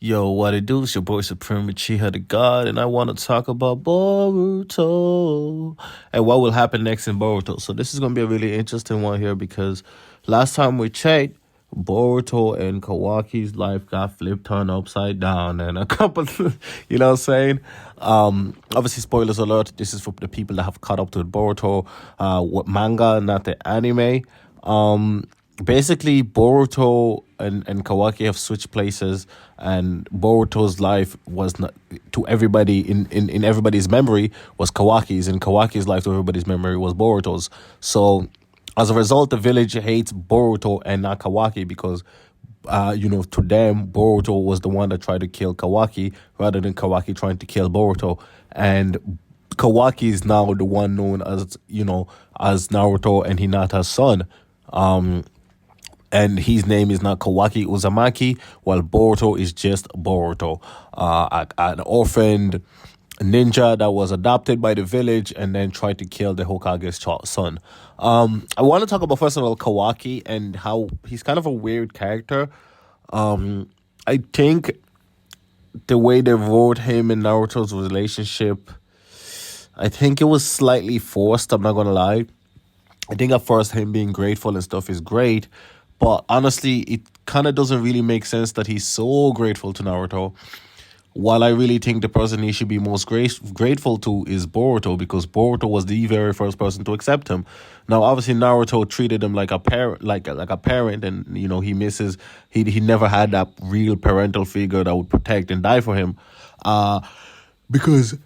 Yo, what it do? It's your boy Supreme Uchiha the God, and I want to talk about Boruto and what will happen next in Boruto. So this is gonna be a really interesting one here because last time we checked, Boruto and Kawaki's life got flipped turned upside down, and a couple, what I'm saying. Obviously, spoilers alert. This is for the people that have caught up to Boruto, what manga, not the anime. Basically Boruto and Kawaki have switched places, and Boruto's life was not to everybody in everybody's memory was Kawaki's, and Kawaki's life to everybody's memory was Boruto's. So as a result, the village hates Boruto and not Kawaki because to them, Boruto was the one that tried to kill Kawaki rather than Kawaki trying to kill Boruto. And Kawaki is now the one known as Naruto and Hinata's son. And his name is not Kawaki Uzumaki, while Boruto is just Boruto, an orphaned ninja that was adopted by the village and then tried to kill the Hokage's son. I want to talk about, first of all, Kawaki and how he's kind of a weird character. I think the way they wrote him and Naruto's relationship, I think it was slightly forced, I'm not going to lie. I think at first him being grateful and stuff is great, but honestly, it kind of doesn't really make sense that he's so grateful to Naruto. While I really think the person he should be most grateful to is Boruto, because Boruto was the very first person to accept him. Now, obviously, Naruto treated him like a parent, like a parent, and he misses. He never had that real parental figure that would protect and die for him, because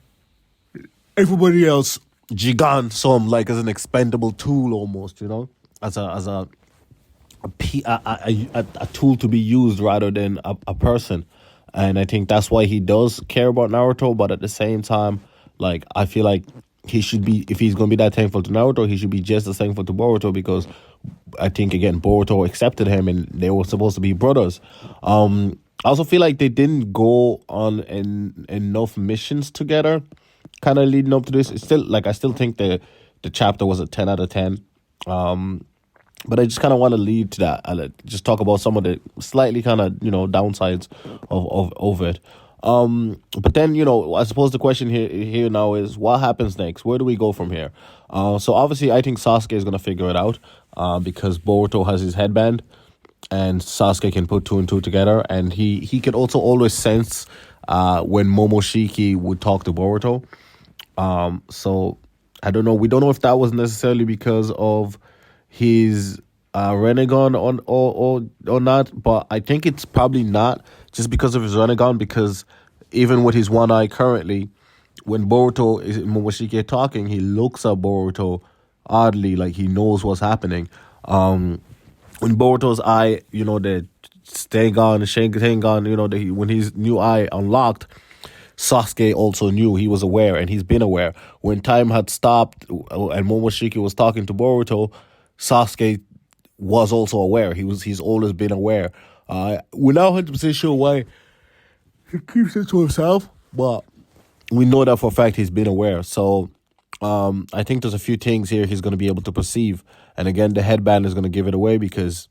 everybody else, Jigan saw him like as an expendable tool almost, as a tool to be used rather than a person. And I think that's why he does care about Naruto, but at the same time, like, I feel like he should be, if he's going to be that thankful to Naruto, he should be just as thankful to Boruto, because I think, again, Boruto accepted him and they were supposed to be brothers. I also feel like they didn't go on enough missions together, kind of leading up to this. It's still, like, I still think the chapter was a 10 out of 10. But I just kind of want to lead to that. I'll just talk about some of the slightly kind of, downsides of it. But then, I suppose the question here now is, what happens next? Where do we go from here? So obviously, I think Sasuke is going to figure it out, because Boruto has his headband, and Sasuke can put two and two together, and he can also always sense when Momoshiki would talk to Boruto. So I don't know. We don't know if that was necessarily because of his Renegon or not, but I think it's probably not just because of his Renegon, because even with his one eye currently, when Boruto is Momoshiki talking, he looks at Boruto oddly, like he knows what's happening. When Boruto's eye, the Shengon, when his new eye unlocked, Sasuke also knew, he was aware, and he's been aware. When time had stopped and Momoshiki was talking to Boruto, Sasuke was also aware. He's always been aware. We're not 100% sure why he keeps it to himself, but we know that for a fact he's been aware. So I think there's a few things here he's going to be able to perceive. And again, the headband is going to give it away, because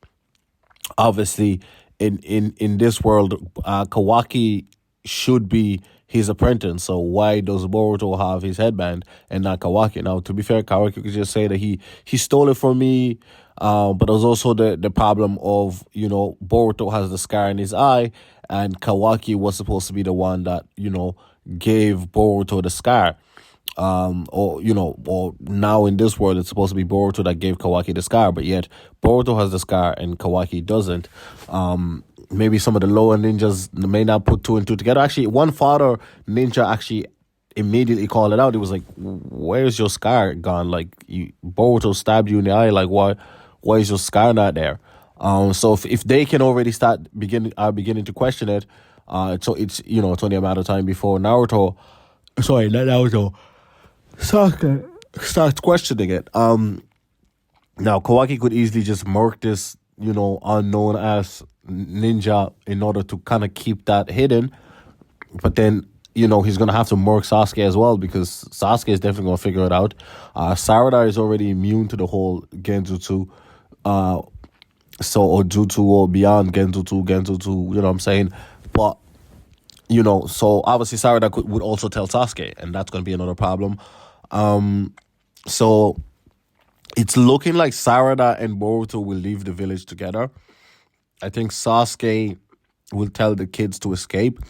obviously in this world, Kawaki should be his apprentice. So why does Boruto have his headband and not Kawaki? Now, to be fair, Kawaki could just say that he stole it from me. But there's also the problem of, Boruto has the scar in his eye, and Kawaki was supposed to be the one that, gave Boruto the scar. Or now in this world, it's supposed to be Boruto that gave Kawaki the scar, but yet Boruto has the scar and Kawaki doesn't. Maybe some of the lower ninjas may not put two and two together. Actually, one father ninja actually immediately called it out. He was like, "Where's your scar gone? Like, Boruto stabbed you in the eye. Like, why is your scar not there?" So if they can already beginning to question it, so it's it's only a matter of time before not Naruto, Sasuke starts questioning it. Now Kawaki could easily just murk this unknown ass ninja in order to kind of keep that hidden, but then he's gonna have to murk Sasuke as well, because Sasuke is definitely gonna figure it out. Sarada is already immune to the whole Genjutsu, or Jutsu, or beyond Genjutsu, you know what I'm saying? But So obviously Sarada would also tell Sasuke, and that's going to be another problem. So it's looking like Sarada and Boruto will leave the village together. I think Sasuke will tell the kids to escape,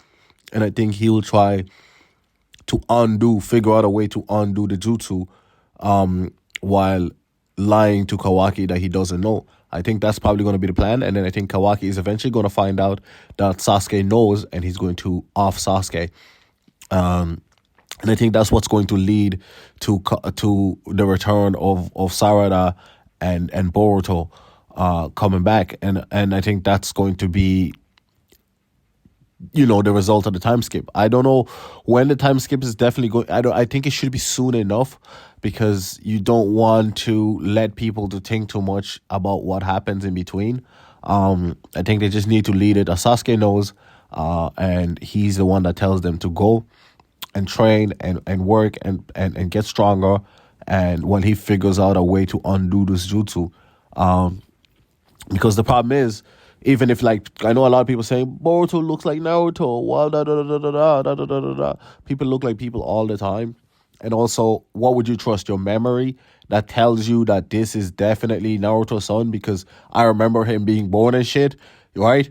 and I think he will try to figure out a way to undo the jutsu, while lying to Kawaki that he doesn't know. I think that's probably going to be the plan, and then I think Kawaki is eventually going to find out that Sasuke knows, and he's going to off Sasuke. And I think that's what's going to lead to the return of Sarada and Boruto coming back, and I think that's going to be the result of the time skip. I don't know when the time skip is definitely going. I think it should be soon enough, because you don't want to let people to think too much about what happens in between. I think they just need to lead it as Sasuke knows, and he's the one that tells them to go and train and work and get stronger, and when he figures out a way to undo this jutsu. Because the problem is, even if, like, I know a lot of people saying Boruto looks like Naruto, wow, da da da da da da da da da da. People look like people all the time, and also, what would you trust? Your memory that tells you that this is definitely Naruto's son, because I remember him being born and shit, right?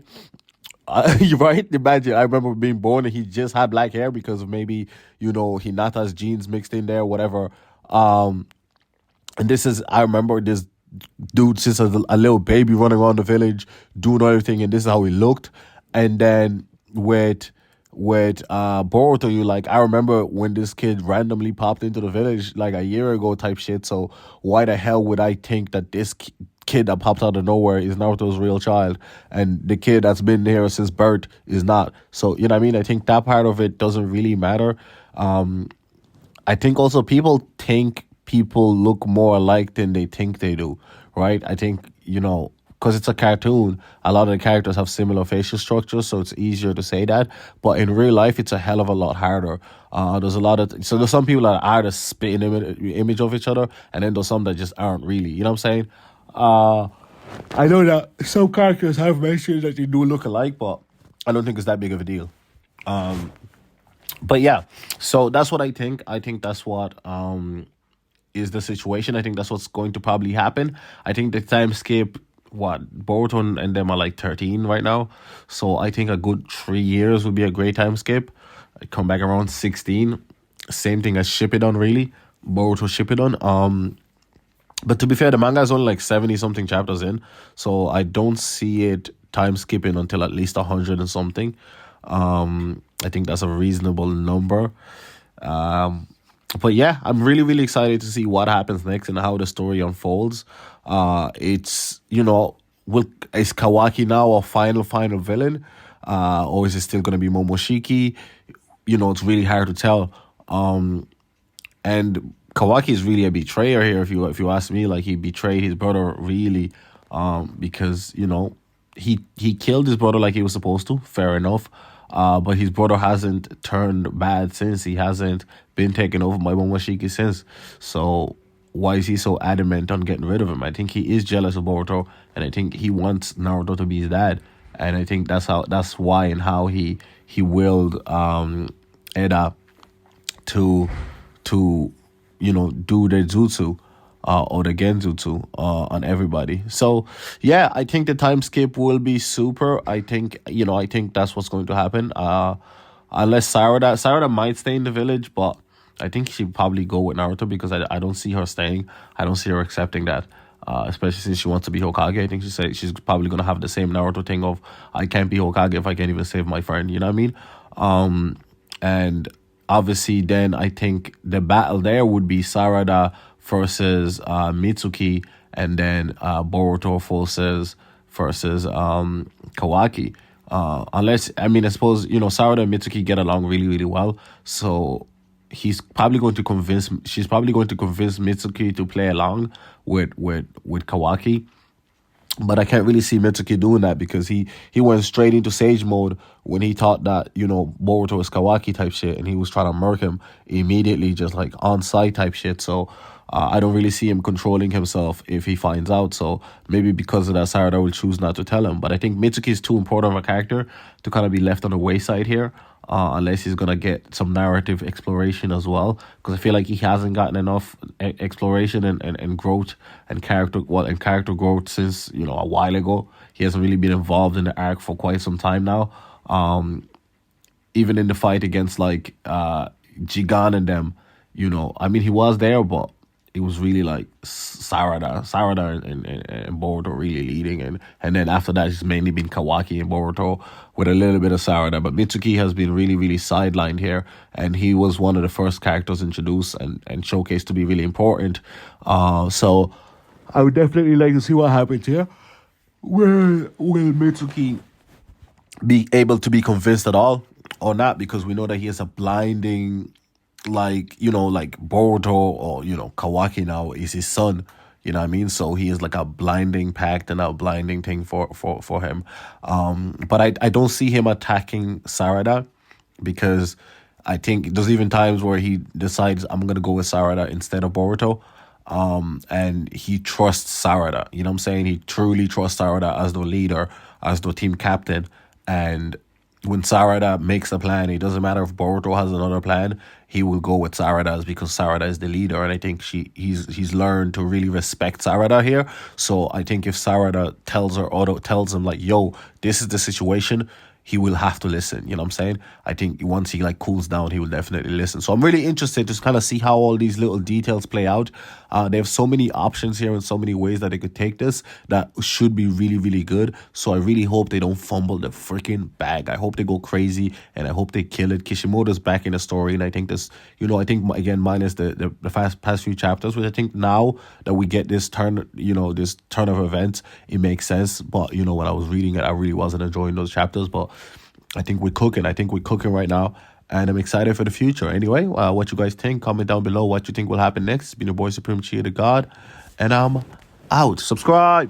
You're right. Imagine, I remember being born and he just had black hair because of maybe Hinata's genes mixed in there, whatever. And I remember this dude since a little baby running around the village doing everything, and this is how he looked. And then with Boruto, you like, I remember when this kid randomly popped into the village like a year ago type shit. So why the hell would I think that this kid that popped out of nowhere is Naruto's real child, and the kid that's been here since birth is not? So you know what I mean? I think that part of it doesn't really matter. I think also people think people look more alike than they think they do, right? I think, because it's a cartoon, a lot of the characters have similar facial structures, so it's easier to say that. But in real life, it's a hell of a lot harder. There's some people that are the spitting image of each other, and then there's some that just aren't really. You know what I'm saying? I know that some characters have mentioned that they do look alike, but I don't think it's that big of a deal. But yeah, so that's what I think. I think that's what is the situation. I think that's what's going to probably happen. I think the time skip, Boruto and them are like 13 right now. So I think a good 3 years would be a great time skip. I come back around 16. Same thing as Shippuden, really. Boruto Shippuden. But to be fair, the manga is only like 70 something chapters in. So I don't see it time skipping until at least 100 and something. I think that's a reasonable number. But yeah, I'm really, really excited to see what happens next and how the story unfolds. It's, is Kawaki now a final villain? Or is it still going to be Momoshiki? It's really hard to tell. And Kawaki is really a betrayer here, if you ask me. Like, he betrayed his brother, really, because, he killed his brother like he was supposed to, fair enough. But his brother hasn't turned bad since. He hasn't been taken over by Momoshiki since. So why is he so adamant on getting rid of him? I think he is jealous of Boruto, and I think he wants Naruto to be his dad. And I think that's why and how he willed Eda to do the jutsu, or the genjutsu, on everybody. So yeah, I think the time skip will be super. I think that's what's going to happen. Unless Sarada might stay in the village, but I think she'd probably go with Naruto, because I don't see her staying. I don't see her accepting that. Especially since she wants to be Hokage. I think she said she's probably gonna have the same Naruto thing of, I can't be Hokage if I can't even save my friend. You know what I mean? And obviously, then I think the battle there would be Sarada versus Mitsuki, and then Boruto versus Kawaki. Unless, I suppose, Sarada and Mitsuki get along really, really well. So she's probably going to convince Mitsuki to play along with Kawaki. But I can't really see Mitsuki doing that, because he went straight into Sage mode when he thought that, Boruto was Kawaki type shit, and he was trying to murk him immediately, just like on site type shit. So I don't really see him controlling himself if he finds out. So maybe because of that, Sarada will choose not to tell him. But I think Mitsuki is too important of a character to kind of be left on the wayside here. unless he's gonna get some narrative exploration as well. Because I feel like he hasn't gotten enough exploration and growth and character growth since a while ago. He hasn't really been involved in the arc for quite some time now. Even in the fight against like Jigan and them, I mean he was there, but it was really like Sarada and Boruto really leading, and then after that it's mainly been Kawaki and Boruto with a little bit of Sarada. But Mitsuki has been really really sidelined here, and he was one of the first characters introduced and showcased to be really important. So I would definitely like to see what happens here. Will Mitsuki be able to be convinced at all or not? Because we know that he has a blinding, like Boruto or Kawaki now is his son. You know what I mean? So he is like a blinding pact and a blinding thing for him. But I don't see him attacking Sarada, because I think there's even times where he decides I'm gonna go with Sarada instead of Boruto. And he trusts Sarada. You know what I'm saying? He truly trusts Sarada as the leader, as the team captain. And when Sarada makes a plan, it doesn't matter if Boruto has another plan, he will go with Sarada's because Sarada is the leader. And I think he's learned to really respect Sarada here. So I think if Sarada tells him like, yo, this is the situation, he will have to listen. You know what I'm saying? I think once he like cools down, he will definitely listen. So I'm really interested to kind of see how all these little details play out. They have so many options here and so many ways that they could take this that should be really, really good. So I really hope they don't fumble the freaking bag. I hope they go crazy and I hope they kill it. Kishimoto's back in the story, and I think this, I think again minus the past few chapters, which I think now that we get this turn, this turn of events, it makes sense. But when I was reading it, I really wasn't enjoying those chapters. But I think we're cooking. I think we're cooking right now. And I'm excited for the future. Anyway, what you guys think? Comment down below what you think will happen next. It's been your boy Supreme Uchiha the God. And I'm out. Subscribe.